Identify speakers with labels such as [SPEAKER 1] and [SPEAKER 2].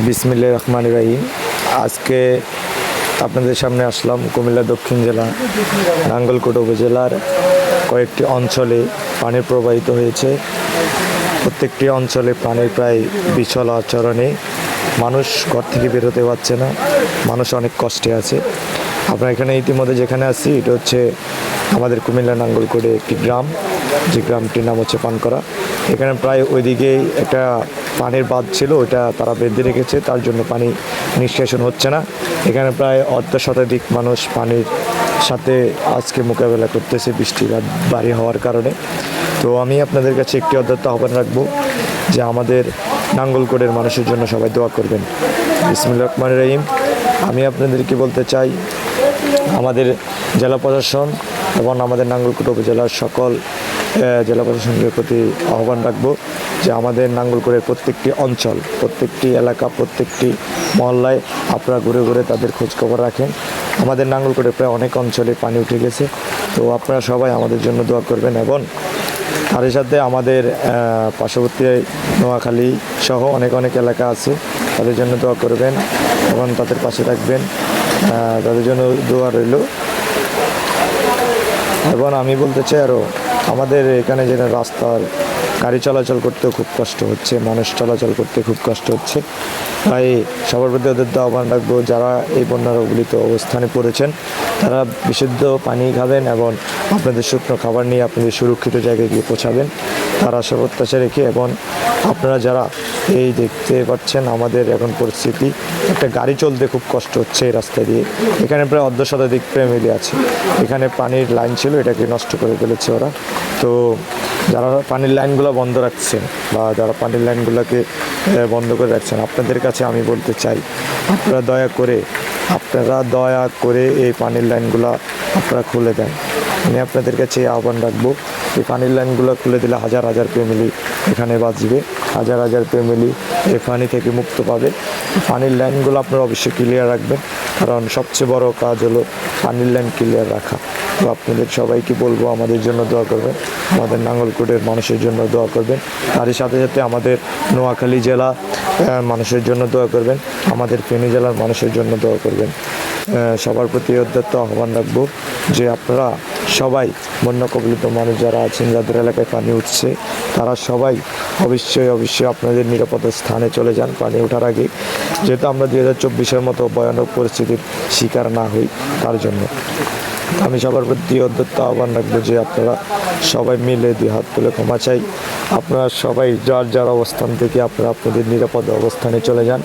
[SPEAKER 1] বিসমিল্লাহির রহমানির রহিম। আজকে আপনাদের সামনে আসলাম কুমিল্লা দক্ষিণ জেলা নাঙ্গলকোট উপজেলার কয়েকটি অঞ্চলে পানি প্রবাহিত হয়েছে। প্রত্যেকটি অঞ্চলে পানির প্রায় বিছল আচরণে মানুষ ঘর থেকে বেরোতে পারছে না, মানুষ অনেক কষ্টে আছে। আমরা এখানে ইতিমধ্যে যেখানে আছি এটা হচ্ছে আমাদের কুমিল্লা নাঙ্গলকোটে একটি গ্রাম, যে গ্রামটির নাম হচ্ছে পানকরা। এখানে প্রায় ওইদিকেই একটা পানির বাঁধ ছিল, ওইটা তারা বেঁধে রেখেছে, তার জন্য পানি নিষ্কাশন হচ্ছে না। এখানে প্রায় অর্ধ শতাধিক মানুষ পানির সাথে আজকে মোকাবেলা করতেছে বৃষ্টিপাত ভারী হওয়ার কারণে। তো আমি আপনাদের কাছে একটি অধ্যত্ত আহ্বান রাখবো যে আমাদের নাঙ্গলকোটের মানুষের জন্য সবাই দোয়া করবেন। বিসমিল্লাহির রহমানির রহিম। আমি আপনাদেরকে বলতে চাই, আমাদের জেলা প্রশাসন এবং আমাদের নাঙ্গলকোট উপজেলার সকল জেলা প্রশাসনের প্রতি আহ্বান রাখবো যে আমাদের নাঙ্গলকোটের প্রত্যেকটি অঞ্চল, প্রত্যেকটি এলাকা, প্রত্যেকটি মহল্লায় আপনারা ঘুরে ঘুরে তাদের খোঁজখবর রাখেন। আমাদের নাঙ্গলকোটে প্রায় অনেক অঞ্চলে পানি উঠে গেছে, তো আপনারা সবাই আমাদের জন্য দোয়া করবেন। এবং তার সাথে আমাদের পার্শ্ববর্তী নোয়াখালী সহ অনেক অনেক এলাকা আছে, তাদের জন্য দোয়া করবেন এবং তাদের পাশে থাকবেন, তাদের জন্য দোয়া রইল। এবং আমি বলতে চাই আরও, আমাদের এখানে যেন রাস্তার গাড়ি চলাচল করতেও খুব কষ্ট হচ্ছে, মানুষ চলাচল করতে খুব কষ্ট হচ্ছে। তাই সবার প্রতি ওদের আহ্বান রাখবো, যারা এই বন্যারকবলিত অবস্থানে পড়েছেন তারা বিশুদ্ধ পানি খাবেন এবং আপনাদের শুকনো খাবার নিয়ে আপনাদের সুরক্ষিত জায়গায় গিয়ে পৌঁছাবেন, তার আশা প্রত্যাশা রেখে। এবং আপনারা যারা এই দেখতে পাচ্ছেন আমাদের এখন পরিস্থিতি, একটা গাড়ি চলতে খুব কষ্ট হচ্ছে এই রাস্তা দিয়ে। এখানে প্রায় অর্ধ শতাধিক ফ্যামিলি আছে, এখানে পানির লাইন ছিল, এটাকে নষ্ট করে ফেলেছে ওরা। তো যারা পানির লাইনগুলো বন্ধ রাখছেন বা যারা পানির লাইনগুলোকে বন্ধ করে রাখছেন, আপনাদের কাছে আমি বলতে চাই, আপনারা দয়া করে এই পানির লাইনগুলো আপনারা খুলে দেন। আমি আপনাদের কাছে আহ্বান রাখবো, এই পানির লাইনগুলো খুলে দিলে হাজার হাজার ফ্যামিলি এখানে বাঁচবে, হাজার হাজার ফ্যামিলি এই পানি থেকে মুক্ত পাবে। পানির লাইনগুলো আপনারা অবশ্যই ক্লিয়ার রাখবেন, কারণ সবচেয়ে বড় কাজ হলো পানির লাইন ক্লিয়ার রাখা। তো আপনাদের সবাইকে বলবো আমাদের জন্য দোয়া করবেন, আমাদের নাঙ্গলকোটের মানুষের জন্য দোয়া করবেন, তারই সাথে সাথে আমাদের নোয়াখালী জেলা মানুষের জন্য দোয়া করবেন, আমাদের ফেনী জেলার মানুষের জন্য দোয়া করবেন। সবার প্রতি উদ্যত আহ্বান রাখবো যে আপনারা সবাই বন্যা কবলিত মানুষ যারা আছেন, যাদের এলাকায় পানি উঠছে, তারা সবাই অবশ্যই আপনাদের নিরাপদ স্থানে চলে যান পানি ওঠার আগে, যেহেতু আমরা 2024-এর মতো ভয়ানক পরিস্থিতির শিকার না হই তার জন্য। আমি সবার প্রতি উদ্যত আহ্বান রাখবো যে আপনারা সবাই মিলে দুই হাত তুলে ক্ষমা চাই। আপনারা সবাই যার যার অবস্থান থেকে আপনারা আপনাদের নিরাপদ অবস্থানে চলে যান।